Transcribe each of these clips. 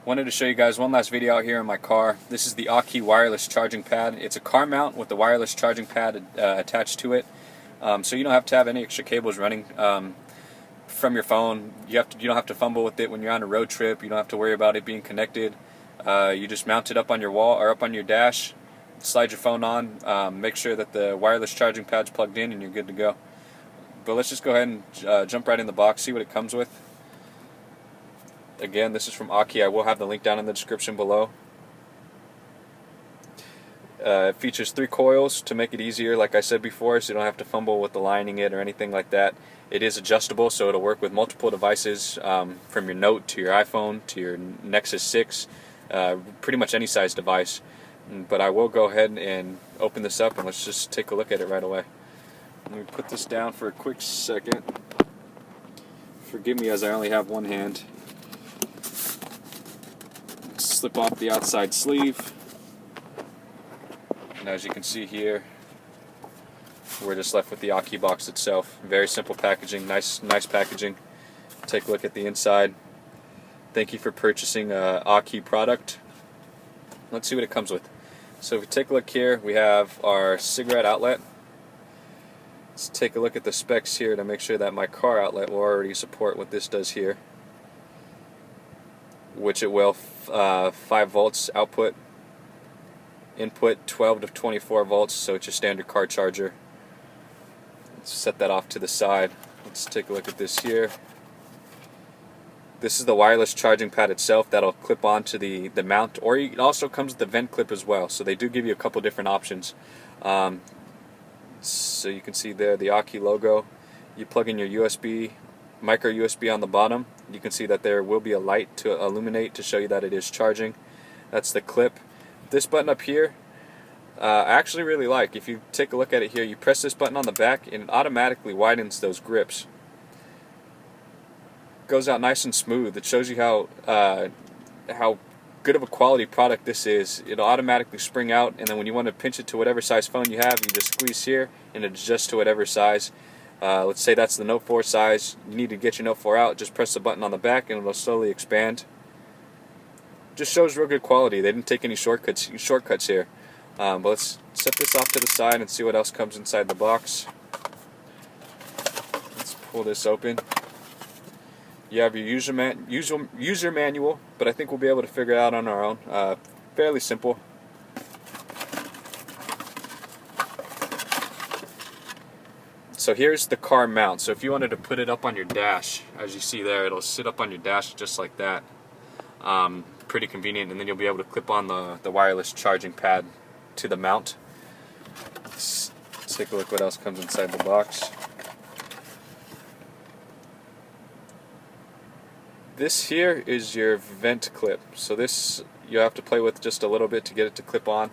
Wanted to show you guys one last video out here in my car. This is the Aukey wireless charging pad. It's a car mount with the wireless charging pad attached to it, so you don't have to have any extra cables running from your phone. You don't have to fumble with it when you're on a road trip. You don't have to worry about it being connected. You just mount it up on your wall or up on your dash, slide your phone on, make sure that the wireless charging pad's plugged in, and you're good to go. But let's just go ahead and jump right in the box, see what it comes with. Again, this is from Aukey. I will have the link down in the description below. It features 3 coils to make it easier, like I said before, so you don't have to fumble with aligning it or anything like that. It is adjustable, so it'll work with multiple devices, from your Note to your iPhone to your Nexus 6, pretty much any size device. But I will go ahead and open this up, and let's just take a look at it right away. Let me put this down for a quick second. Forgive me as I only have one hand. Slip off the outside sleeve, and as you can see here, we're just left with the Aukey box itself. Very simple packaging, nice packaging. Take a look at the inside. Thank you for purchasing a Aukey product. Let's see what it comes with. So if we take a look here, we have our cigarette outlet. Let's take a look at the specs here to make sure that my car outlet will already support what this does here, which it will. 5 volts output, input 12 to 24 volts, so it's your standard car charger. Let's set that off to the side. Let's take a look at this here. This is the wireless charging pad itself that'll clip onto the mount, or it also comes with the vent clip as well, so they do give you a couple different options. So you can see there the Aukey logo. You plug in your USB, micro USB on the bottom. You can see that there will be a light to illuminate to show you that it is charging. That's the clip. This button up here, I actually really like. If you take a look at it here, you press this button on the back and it automatically widens those grips. Goes out nice and smooth. It shows you how good of a quality product this is. It'll automatically spring out, and then when you want to pinch it to whatever size phone you have, you just squeeze here and it adjusts to whatever size. Let's say that's the Note 4 size. You need to get your Note 4 out, just press the button on the back and it'll slowly expand. Just shows real good quality. They didn't take any shortcuts here. But let's set this off to the side and see what else comes inside the box. Let's pull this open. You have your user manual, but I think we'll be able to figure it out on our own. Fairly simple. So here's the car mount. So if you wanted to put it up on your dash, as you see there, it'll sit up on your dash just like that. Pretty convenient, and then you'll be able to clip on the wireless charging pad to the mount. Let's take a look what else comes inside the box. This here is your vent clip. So this you have to play with just a little bit to get it to clip on.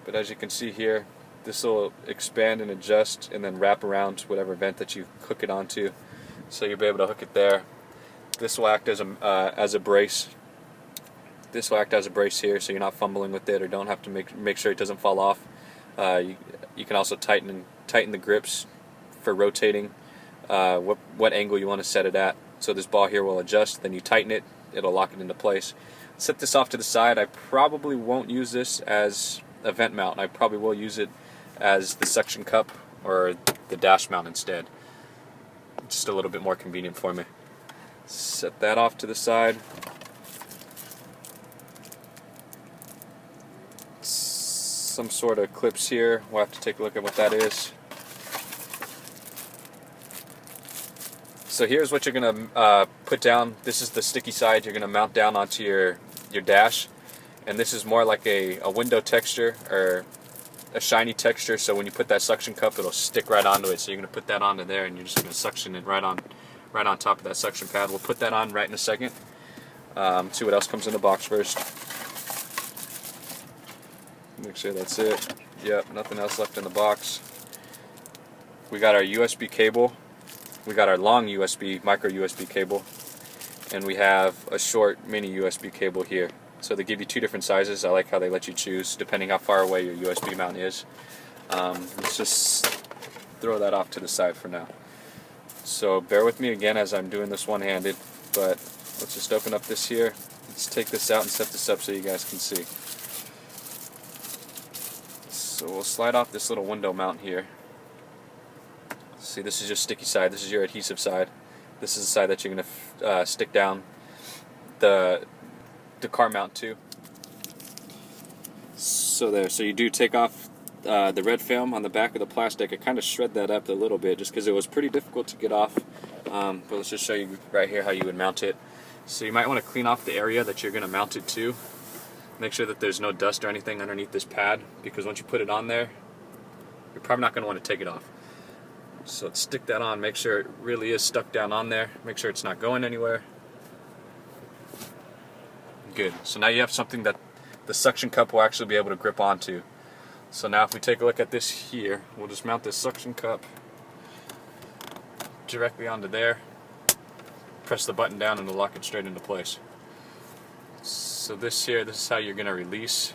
But as you can see here, this will expand and adjust and then wrap around whatever vent that you hook it onto. So you'll be able to hook it there. This will act as a brace. This will act as a brace here, so you're not fumbling with it or don't have to make sure it doesn't fall off. You can also tighten the grips for rotating what angle you want to set it at. So this ball here will adjust, then you tighten it, it'll lock it into place. Set this off to the side. I probably won't use this as a vent mount. I probably will use it as the suction cup or the dash mount instead. Just a little bit more convenient for me. Set that off to the side. Some sort of clips here. We'll have to take a look at what that is. So here's what you're going to put down. This is the sticky side you're going to mount down onto your dash. And this is more like a window texture or a shiny texture, so when you put that suction cup, it'll stick right onto it. So you're going to put that onto there, and you're just going to suction it right on top of that suction pad. We'll put that on right in a second. See what else comes in the box first. Make sure that's it. Yep, nothing else left in the box. We got our USB cable. We got our long USB, micro USB cable, and we have a short mini USB cable here. So they give you 2 different sizes. I like how they let you choose depending how far away your USB mount is. Let's just throw that off to the side for now. So bear with me again as I'm doing this one-handed, but let's just open up this here. Let's take this out and set this up so you guys can see. So we'll slide off this little window mount here. See, this is your sticky side, this is your adhesive side. This is the side that you're going to stick down the car mount to. So there, so you do take off the red film on the back of the plastic. I kind of shred that up a little bit just because it was pretty difficult to get off. But let's just show you right here how you would mount it. So you might want to clean off the area that you're going to mount it to. Make sure that there's no dust or anything underneath this pad, because once you put it on there, you're probably not going to want to take it off. So let's stick that on, make sure it really is stuck down on there, make sure it's not going anywhere. Good. So now you have something that the suction cup will actually be able to grip onto. So now if we take a look at this here, we'll just mount this suction cup directly onto there, press the button down and it'll lock it straight into place. So this is how you're going to release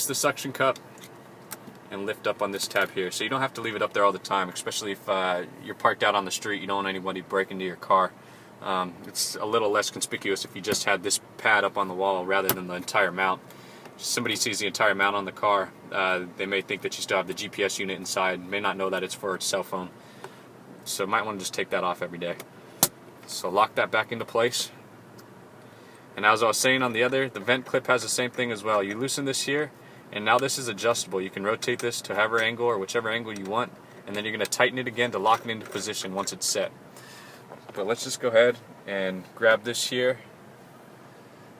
the suction cup and lift up on this tab here. So you don't have to leave it up there all the time, especially if you're parked out on the street, you don't want anybody break into your car. It's a little less conspicuous if you just had this pad up on the wall rather than the entire mount. If somebody sees the entire mount on the car, they may think that you still have the GPS unit inside, may not know that it's for a cell phone. So you might want to just take that off every day. So lock that back into place. And as I was saying on the vent clip has the same thing as well. You loosen this here, and now this is adjustable. You can rotate this to however angle or whichever angle you want, and then you're going to tighten it again to lock it into position once it's set. But let's just go ahead and grab this here.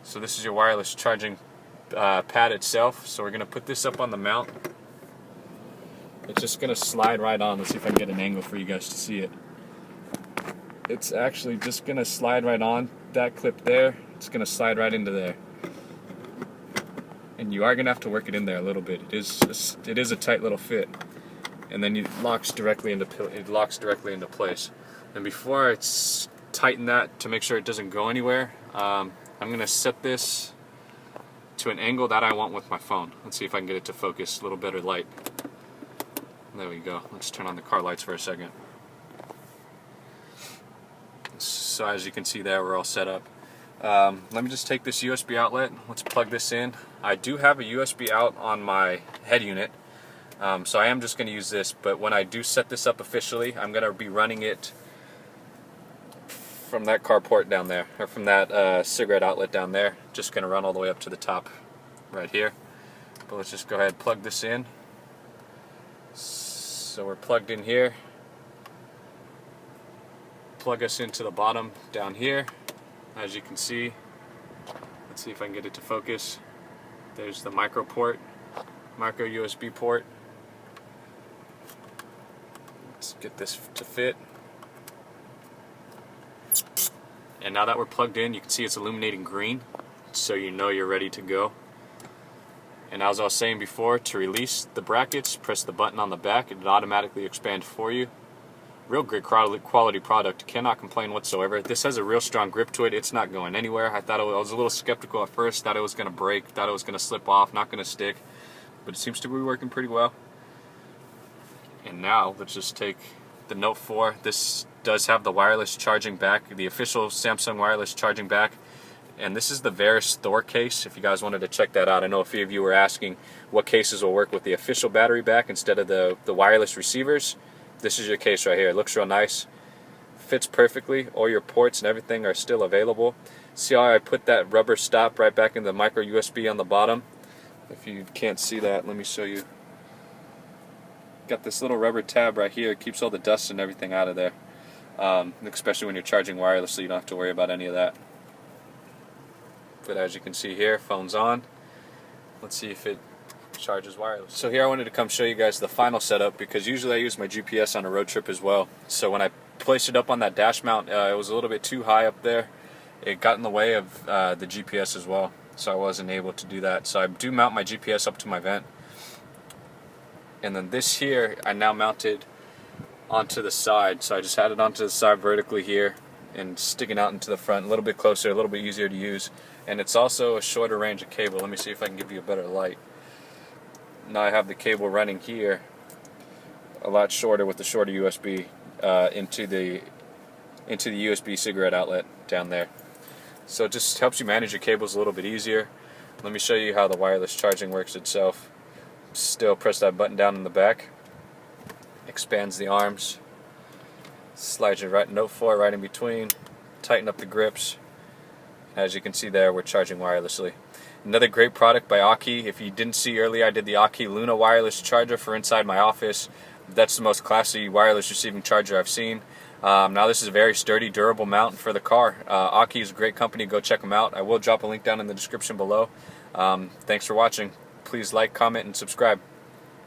So this is your wireless charging pad itself. So we're going to put this up on the mount. It's just going to slide right on. Let's see if I can get an angle for you guys to see it. It's actually just going to slide right on that clip there. It's going to slide right into there. And you are going to have to work it in there a little bit. It is a tight little fit. And then it locks directly into place. And before I tighten that to make sure it doesn't go anywhere, I'm going to set this to an angle that I want with my phone. Let's see if I can get it to focus, a little better light. There we go. Let's turn on the car lights for a second. So as you can see there, we're all set up. Let me just take this USB outlet. Let's plug this in. I do have a USB out on my head unit, so I am just going to use this, but when I do set this up officially, I'm going to be running it from that car port down there, or from that cigarette outlet down there. Just going to run all the way up to the top right here. But let's just go ahead and plug this in. So we're plugged in here. Plug us into the bottom down here. As you can see, let's see if I can get it to focus. There's the micro port, micro USB port. Let's get this to fit. And now that we're plugged in, you can see it's illuminating green, so you know you're ready to go. And as I was saying before, to release the brackets, press the button on the back, it automatically expands for you. Real good quality product, cannot complain whatsoever. This has a real strong grip to it, it's not going anywhere. I was a little skeptical at first, thought it was going to break, thought it was going to slip off, not going to stick, but it seems to be working pretty well. And now, let's just take the Note 4. This does have the wireless charging back, the official Samsung wireless charging back. And this is the Veris Thor case, if you guys wanted to check that out. I know a few of you were asking what cases will work with the official battery back instead of the wireless receivers. This is your case right here. It looks real nice. Fits perfectly. All your ports and everything are still available. See how I put that rubber stop right back in the micro USB on the bottom? If you can't see that, let me show you. Got this little rubber tab right here. It keeps all the dust and everything out of there. Especially when you're charging wirelessly, you don't have to worry about any of that. But as you can see here, phone's on. Let's see if it charges wireless. So here I wanted to come show you guys the final setup, because usually I use my GPS on a road trip as well. So when I placed it up on that dash mount, it was a little bit too high up there. It got in the way of the GPS as well, so I wasn't able to do that. So I do mount my GPS up to my vent. And then this here, I now mounted onto the side. So I just had it onto the side vertically here and sticking out into the front, a little bit closer, a little bit easier to use. And it's also a shorter range of cable. Let me see if I can give you a better light. Now I have the cable running here, a lot shorter with the shorter USB into the USB cigarette outlet down there. So it just helps you manage your cables a little bit easier. Let me show you how the wireless charging works itself. Still press that button down in the back. Expands the arms. Slides your Note 4 right in between. Tighten up the grips. As you can see there, we're charging wirelessly. Another great product by Aukey. If you didn't see earlier, I did the Aukey Luna wireless charger for inside my office. That's the most classy wireless receiving charger I've seen. Now this is a very sturdy, durable mount for the car. Aukey is a great company. Go check them out. I will drop a link down in the description below. Thanks for watching. Please like, comment, and subscribe.